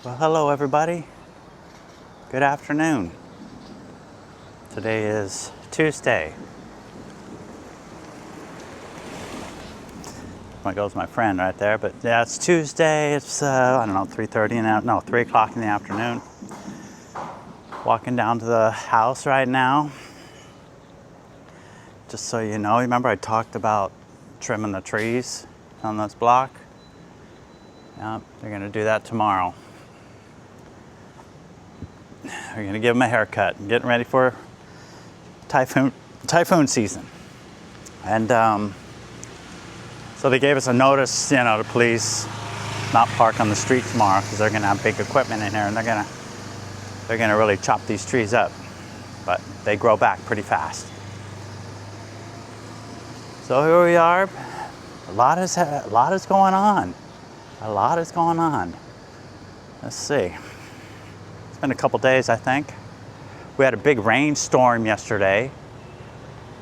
Well, hello everybody. Good afternoon. Today is Tuesday. There goes my friend right there, but yeah, it's Tuesday. It's I don't know, 3:30 no, 3 o'clock in the afternoon. Walking down to the house right now. Just so you know, remember I talked about trimming the trees on this block? Yeah, they're gonna do that tomorrow. We're gonna give them a haircut and getting ready for typhoon season. And so they gave us a notice, to please not park on the street tomorrow because they're gonna have big equipment in here and they're gonna really chop these trees up. But they grow back pretty fast. So here we are. A lot is going on. A lot is going on. Let's see. It's been a couple days, I think. We had a big rainstorm yesterday.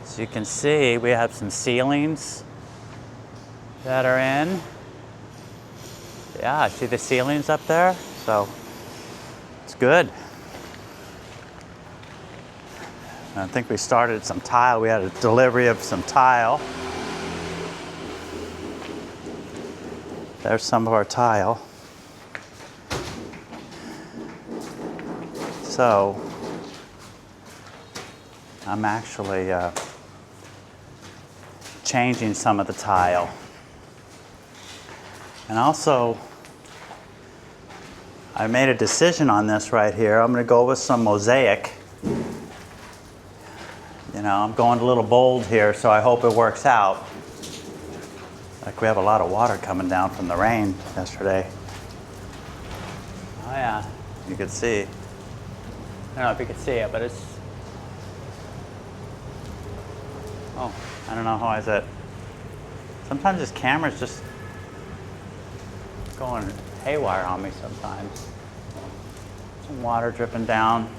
So you can see we have some ceilings that are in. Yeah, see the ceilings up there? So it's good. I think we started some tile. We had a delivery of some tile. There's some of our tile. So I'm actually changing some of the tile. And also, I made a decision on this right here. I'm going to go with some mosaic. I'm going a little bold here, so I hope it works out. Like we have a lot of water coming down from the rain yesterday. Oh yeah, you could see. I don't know if you could see it, but it's... Oh, I don't know how I said. Sometimes this camera's just going haywire on me sometimes. Some water dripping down.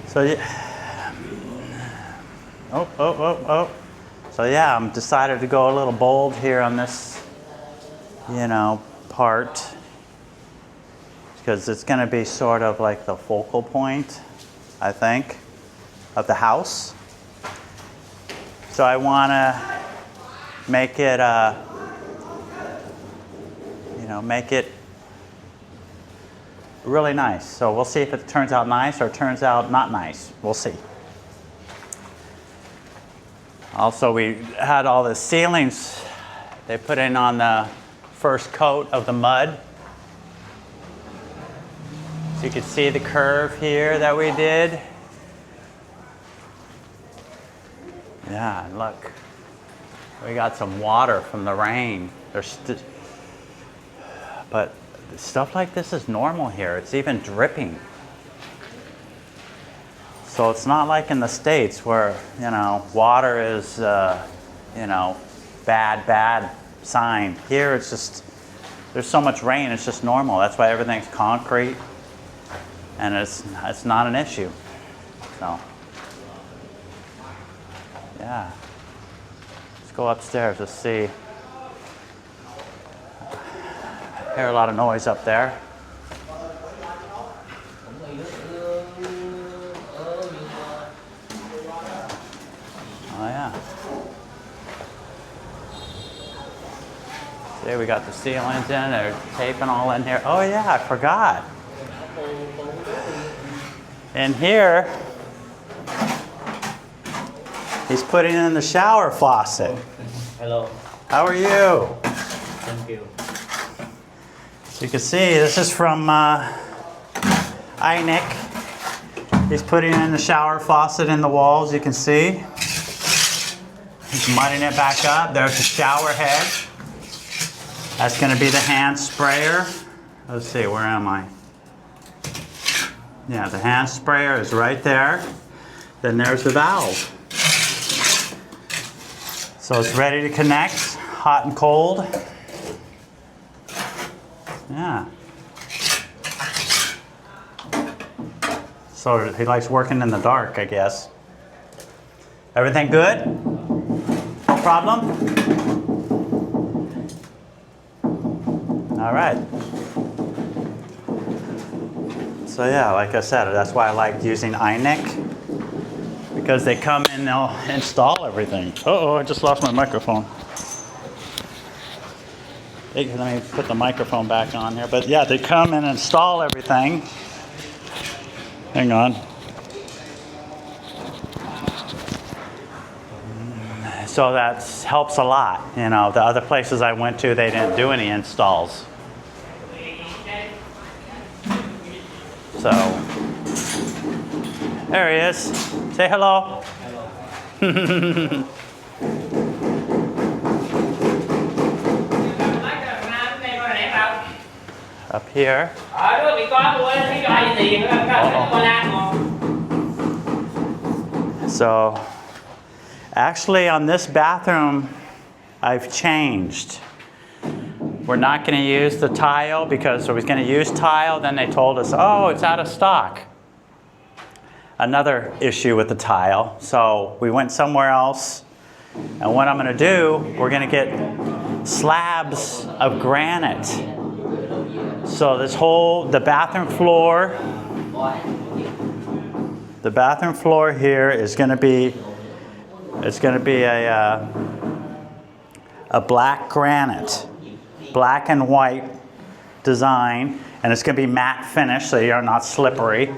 So yeah. Oh. So yeah, I'm decided to go a little bold here on this, part. Because it's going to be sort of like the focal point, I think, of the house. So I want to make it, make it really nice. So we'll see if it turns out nice or turns out not nice. We'll see. Also, we had all the ceilings they put in on the first coat of the mud. So you can see the curve here that we did. Yeah, and look. We got some water from the rain. But stuff like this is normal here. It's even dripping. So it's not like in the States where, water is, bad sign. Here it's just, there's so much rain, it's just normal. That's why everything's concrete and it's not an issue. So, yeah. Let's go upstairs, let's see. I hear a lot of noise up there. Oh yeah. See, we got the ceilings in, they're taping all in here. Oh yeah, I forgot. In here, he's putting in the shower faucet. Hello. How are you? Thank you. So you can see, this is from Einik. He's putting in the shower faucet in the walls, you can see. He's mudding it back up. There's the shower head. That's going to be the hand sprayer. Let's see, where am I? Yeah, the hand sprayer is right there. Then there's the valve. So it's ready to connect, hot and cold. Yeah. So he likes working in the dark, I guess. Everything good? No problem? All right. So yeah, like I said, that's why I like using iNick, because they come in, they'll install everything. Uh-oh, I just lost my microphone. Let me put the microphone back on here. But yeah, they come and install everything. Hang on. So that helps a lot. You know, the other places I went to, they didn't do any installs. So, there he is. Say hello. Hello. Up here. So, actually on this bathroom, I've changed. We're not going to use the tile because I was going to use tile. Then they told us, oh, it's out of stock. Another issue with the tile. So we went somewhere else. And what I'm going to do, we're going to get slabs of granite. So the bathroom floor here is going to be, it's going to be a black granite, black and white design, and it's going to be matte finish, so you're not slippery.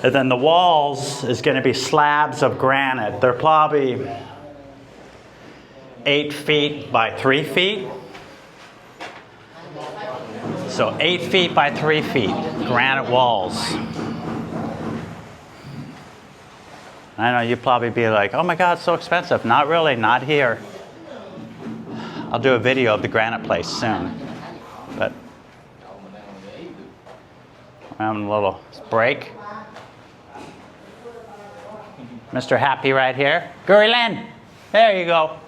And then the walls is going to be slabs of granite. They're probably 8 feet by 3 feet. So 8 feet by 3 feet, granite walls. I know you'd probably be like, oh my God, it's so expensive. Not really, not here. I'll do a video of the granite place soon. But we're having a little break. Mr. Happy right here. Guri Lin, there you go.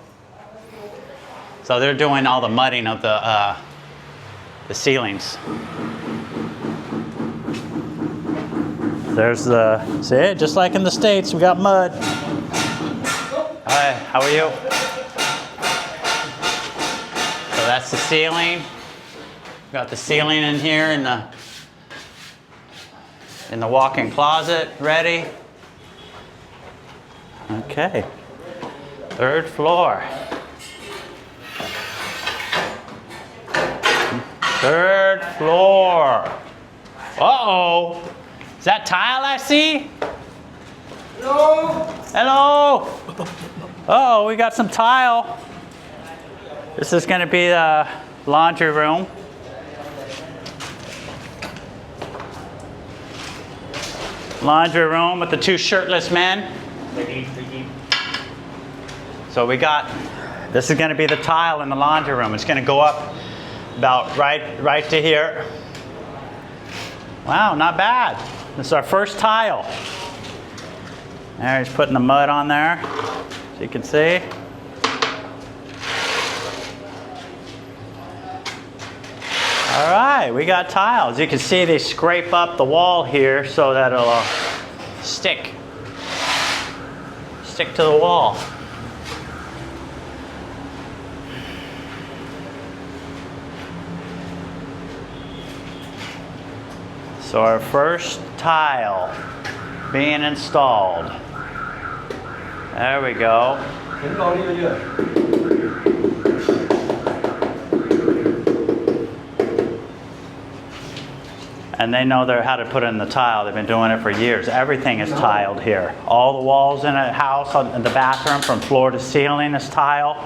So they're doing all the mudding of the ceilings. There's the, see, just like in the States, we got mud. Hi, how are you? So that's the ceiling. We got the ceiling in here in the walk-in closet ready. Okay, 3rd floor. 3rd floor. Uh-oh. Is that tile I see? Hello. Hello. Oh, we got some tile. This is going to be the laundry room. Laundry room with the 2 shirtless men. So we got, this is going to be the tile in the laundry room. It's going to go up about right to here. Wow, not bad. This is our first tile. There, he's putting the mud on there, as you can see. All right, we got tiles. You can see they scrape up the wall here so that it'll stick to the wall. So our first tile being installed. There we go. And they know how to put in the tile. They've been doing it for years. Everything is tiled here. All the walls in a house, in the bathroom, from floor to ceiling is tile.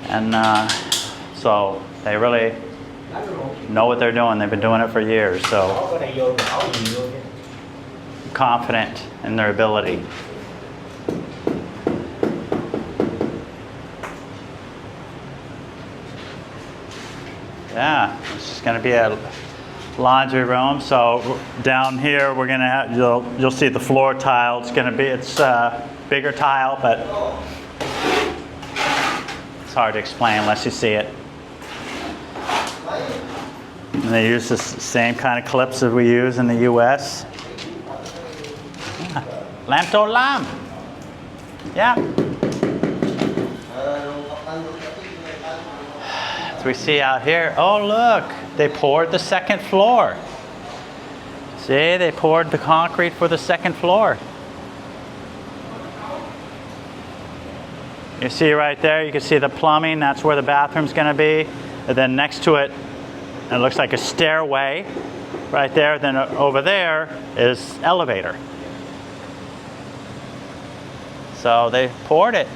And so they really know what they're doing. They've been doing it for years. So confident in their ability. Yeah, it's just going to be a laundry room. So down here we're going to have, you'll see the floor tile. It's going to be, it's bigger tile, but it's hard to explain unless you see it. And they use the same kind of clips that we use in the US. Lamp to lamp. Yeah. As we see out here, oh look, they poured the 2nd floor. See, they poured the concrete for the second floor. You see right there, you can see the plumbing, that's where the bathroom's gonna be. And then next to it, it looks like a stairway right there. Then over there is elevator. So they poured it.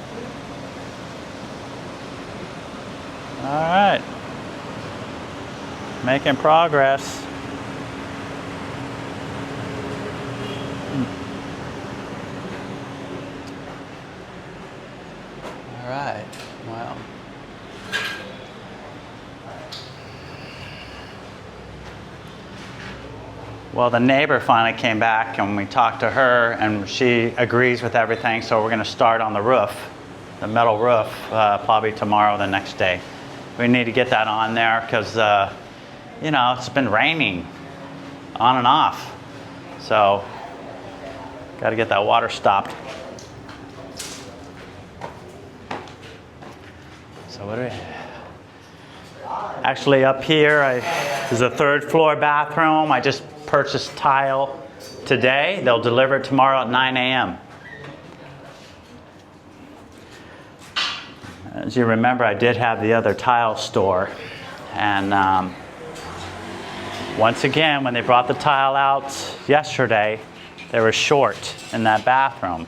All right, making progress. All right, well. Well, the neighbor finally came back and we talked to her and she agrees with everything, so we're gonna start on the roof, the metal roof, probably tomorrow or the next day. We need to get that on there because, you know, it's been raining on and off. So, got to get that water stopped. So what do we... Actually up here, there's a third floor bathroom. I just purchased tile today. They'll deliver it tomorrow at 9 a.m. As you remember, I did have the other tile store, and once again, when they brought the tile out yesterday, they were short in that bathroom.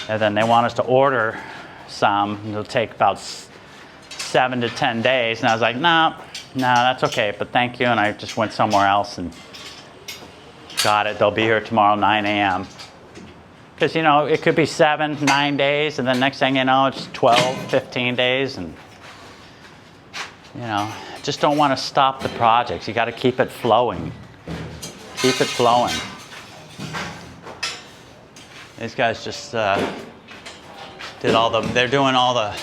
And then they want us to order some. It'll take about 7 to 10 days. And I was like, no, that's okay, but thank you. And I just went somewhere else and got it. They'll be here tomorrow, 9 a.m. Because, you know, it could be 7, 9 days, and then next thing you know, it's 12, 15 days. And, you know, just don't want to stop the projects. You got to keep it flowing. Keep it flowing. These guys just did all the, they're doing all the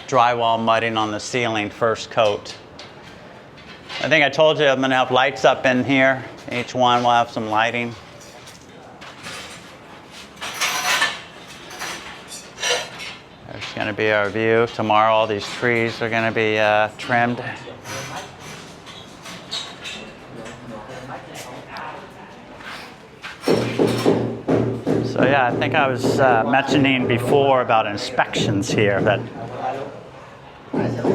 drywall mudding on the ceiling, first coat. I think I told you I'm going to have lights up in here. Each one will have some lighting. There's going to be our view. Tomorrow all these trees are going to be trimmed. So yeah, I think I was mentioning before about inspections here that,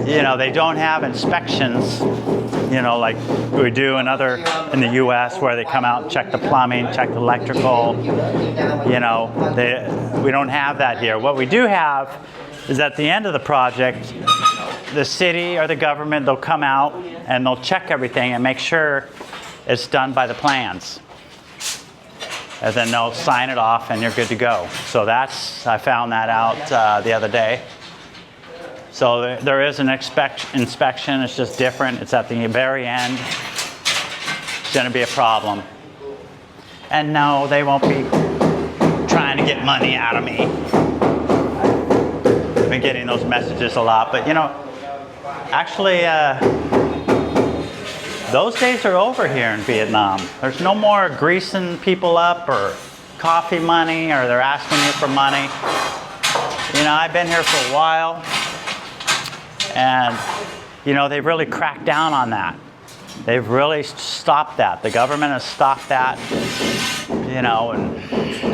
you know, they don't have inspections, you know, like we do in the U.S. where they come out and check the plumbing, check the electrical. You know, we don't have that here. What we do have is at the end of the project, the city or the government, they'll come out and they'll check everything and make sure it's done by the plans. And then they'll sign it off and you're good to go. So I found that out the other day. So there is an inspection, it's just different. It's at the very end. It's gonna be a problem. And no, they won't be trying to get money out of me. I've been getting those messages a lot, but you know, actually, those days are over here in Vietnam. There's no more greasing people up or coffee money or they're asking you for money. You know, I've been here for a while and, you know, they've really cracked down on that. They've really stopped that. The government has stopped that, you know,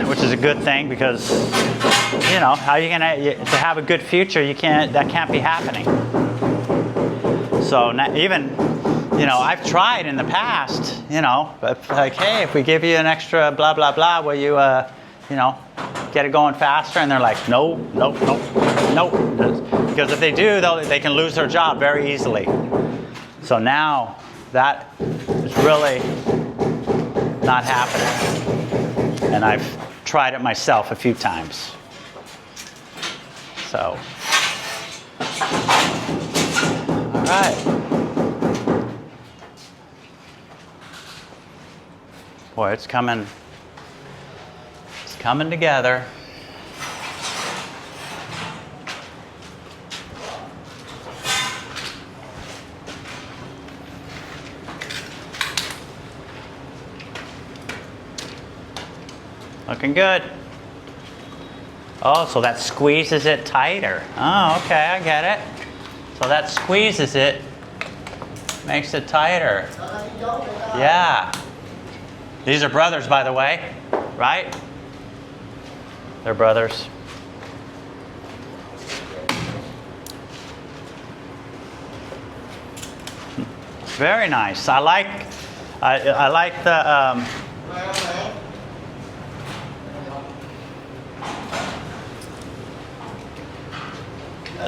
which is a good thing because, you know, how are you to have a good future, that can't be happening. So even, you know, I've tried in the past, you know, but like, hey, if we give you an extra blah, blah, blah, will you, you know, get it going faster? And they're like, no. Because if they do, they can lose their job very easily. So now that is really not happening. And I've tried it myself a few times. So, all right. Boy, it's coming together. Looking good. Oh, so that squeezes it tighter. Oh, okay, I get it. So that squeezes it. Makes it tighter. Yeah. These are brothers, by the way, right? They're brothers. Very nice. I like the.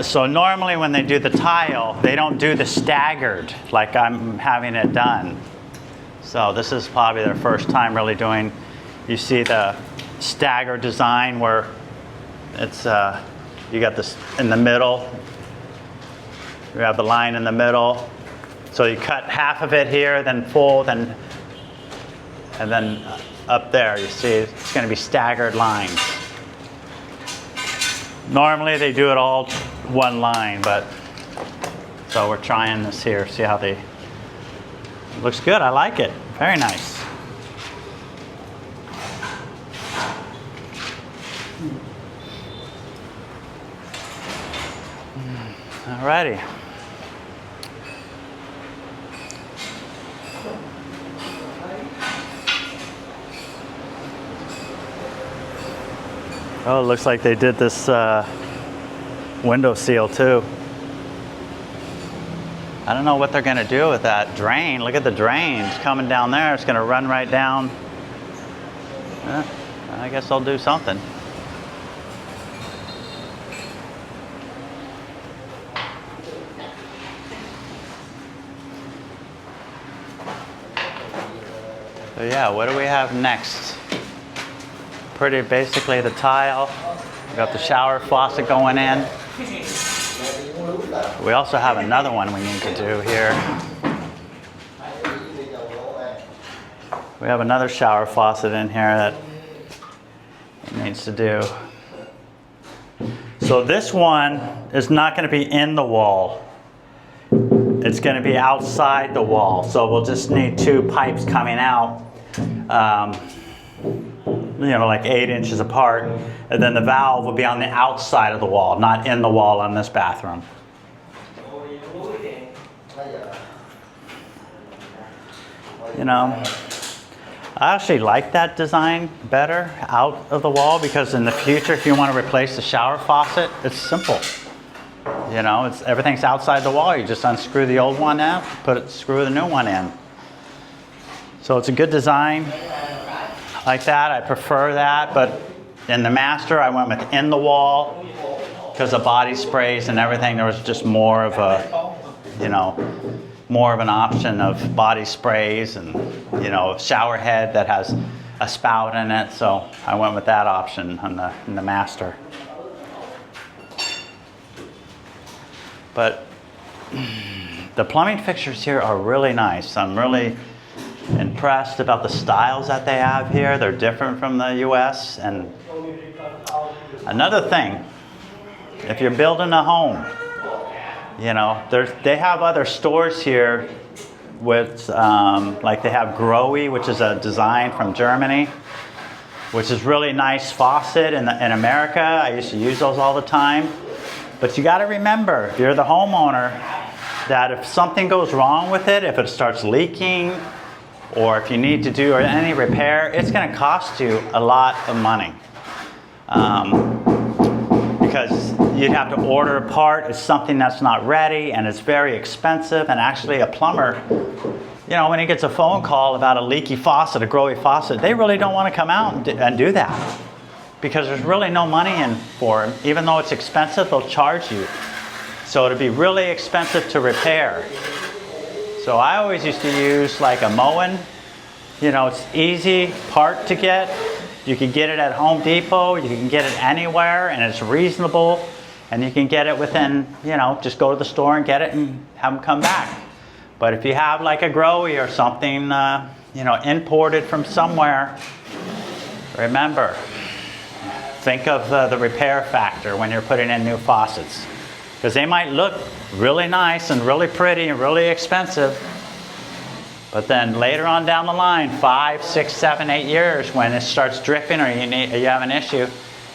So normally when they do the tile, they don't do the staggered like I'm having it done. So this is probably their first time really doing. You see the staggered design where it's you got this in the middle. You have the line in the middle. So you cut half of it here, then full, and then up there you see it's going to be staggered lines. Normally they do it all one line, but so we're trying this here. See how they. It looks good. I like it. Very nice. Alrighty. Oh, it looks like they did this window seal too. I don't know what they're going to do with that drain. Look at the drain. It's coming down there. It's going to run right down. I guess I'll do something. So yeah, what do we have next? Pretty basically the tile. We got the shower faucet going in. We also have another one we need to do here. We have another shower faucet in here that it needs to do. So this one is not going to be in the wall. It's going to be outside the wall. So we'll just need two pipes coming out. You know, like 8 inches apart, and then the valve will be on the outside of the wall, not in the wall on this bathroom. You know, I actually like that design better out of the wall because in the future, if you want to replace the shower faucet, it's simple. You know, everything's outside the wall. You just unscrew the old one out, screw the new one in. So it's a good design. Like that, I prefer that, but in the master I went with in the wall because of body sprays and everything. There was just more of a, you know, more of an option of body sprays and, you know, shower head that has a spout in it. So I went with that option in the master. But the plumbing fixtures here are really nice. I'm really impressed about the styles that they have here. They're different from the US. And another thing, if you're building a home, you know, they have other stores here with, like they have Growy, which is a design from Germany, which is really nice faucet in America. I used to use those all the time. But you got to remember, if you're the homeowner, that if something goes wrong with it, if it starts leaking, or if you need to do any repair, it's going to cost you a lot of money. Because you'd have to order a part. It's something that's not ready, and it's very expensive. And actually a plumber, you know, when he gets a phone call about a leaky faucet, a Growy faucet, they really don't want to come out and do that. Because there's really no money in for it. Even though it's expensive, they'll charge you. So it'd be really expensive to repair. So I always used to use like a Moen. You know, it's easy part to get. You can get it at Home Depot. You can get it anywhere, and it's reasonable. And you can get it within, you know, just go to the store and get it and have them come back. But if you have like a Growy or something, you know, imported from somewhere, remember, think of the repair factor when you're putting in new faucets. Because they might look really nice and really pretty and really expensive. But then later on down the line, 5, 6, 7, 8 years, when it starts dripping or you have an issue,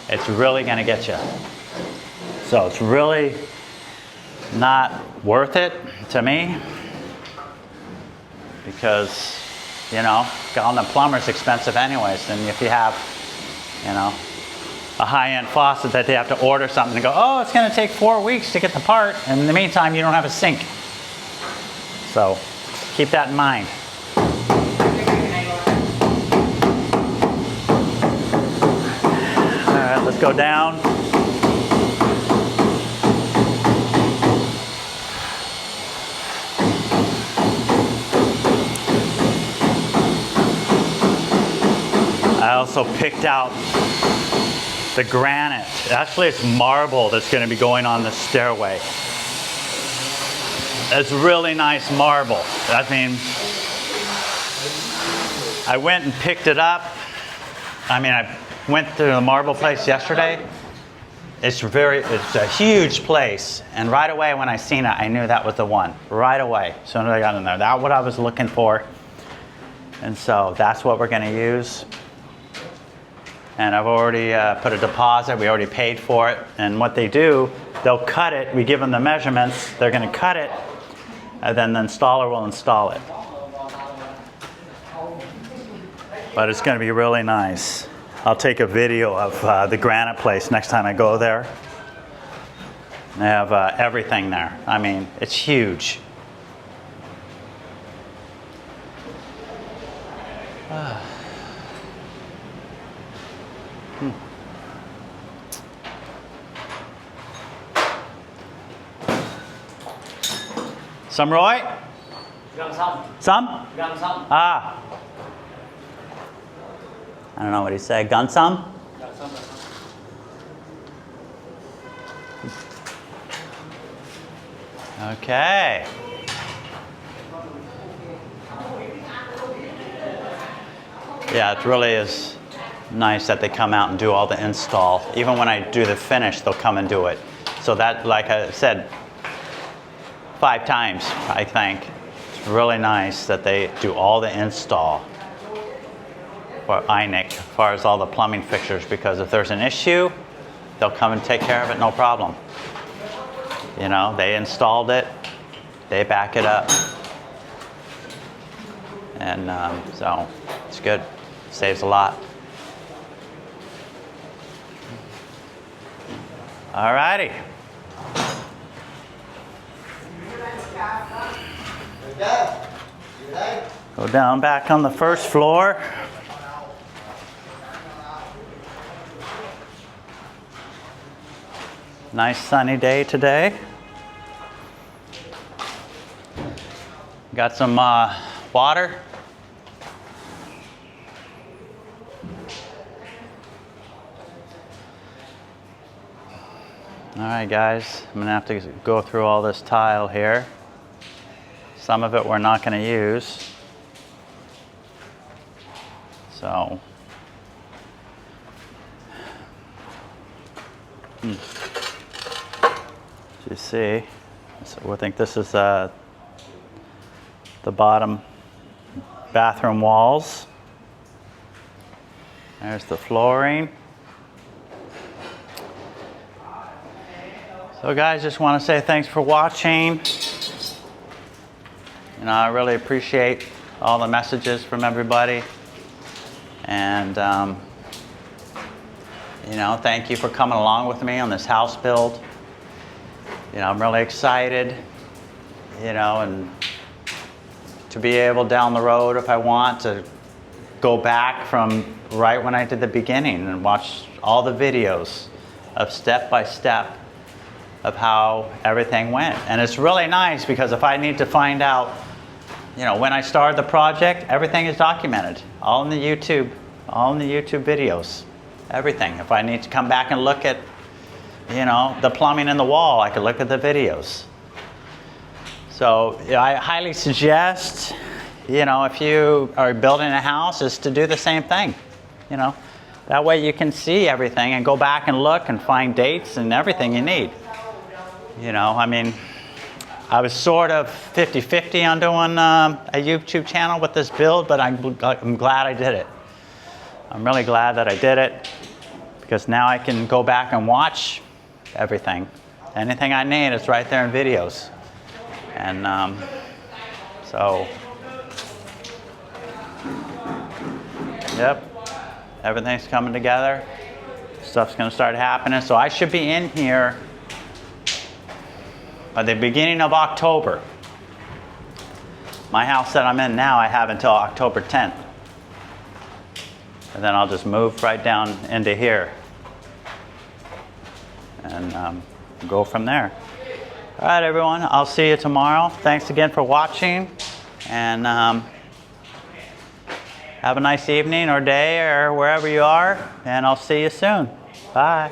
it's really going to get you. So it's really not worth it to me. because, you know, calling the plumber's expensive anyways. And if you have, you know, a high-end faucet that they have to order something and go, oh, it's going to take 4 weeks to get the part, and in the meantime, you don't have a sink. So keep that in mind. All right, let's go down. I also picked out the granite. Actually, it's marble that's going to be going on the stairway. It's really nice marble. I mean, I went and picked it up. I mean, I went to the marble place yesterday. It's a huge place. And right away when I seen it, I knew that was the one. Right away, as soon as I got in there. That's what I was looking for. And so that's what we're going to use. And I've already put a deposit. We already paid for it. And what they do, they'll cut it. We give them the measurements. They're going to cut it. And then the installer will install it. But it's going to be really nice. I'll take a video of the granite place next time I go there. They have everything there. I mean, it's huge. Some Roy? Some? Ah. I don't know what he said. Gun some? Okay. Yeah, it really is nice that they come out and do all the install. Even when I do the finish, they'll come and do it. So that, like I said, 5 times, I think. It's really nice that they do all the install for INIC as far as all the plumbing fixtures, because if there's an issue, they'll come and take care of it, no problem. You know, they installed it, they back it up. And so it's good, saves a lot. All righty. Go down back on the first floor. Nice sunny day today. Got some water. All right, guys, I'm gonna have to go through all this tile here. Some of it we're not going to use. So, as you see, so I think this is the bottom bathroom walls. There's the flooring. So guys, just want to say thanks for watching. You know, I really appreciate all the messages from everybody. And, you know, thank you for coming along with me on this house build. You know, I'm really excited, you know, and to be able down the road, if I want, to go back from right when I did the beginning and watch all the videos of step by step of how everything went. And it's really nice because if I need to find out, you know, when I started the project, everything is documented, all in the YouTube videos, everything. If I need to come back and look at, you know, the plumbing in the wall, I could look at the videos. So I highly suggest, you know, if you are building a house, is to do the same thing, you know. That way you can see everything and go back and look and find dates and everything you need. You know, I mean, I was sort of 50-50 on doing a YouTube channel with this build, but I'm glad I did it. I'm really glad that I did it because now I can go back and watch everything. Anything I need is right there in videos. And so Yep. Everything's coming together. Stuff's gonna start happening. So I should be in here by the beginning of October. My house that I'm in now, I have until October 10th. And then I'll just move right down into here and go from there. All right, everyone, I'll see you tomorrow. Thanks again for watching, and have a nice evening or day or wherever you are, and I'll see you soon. Bye.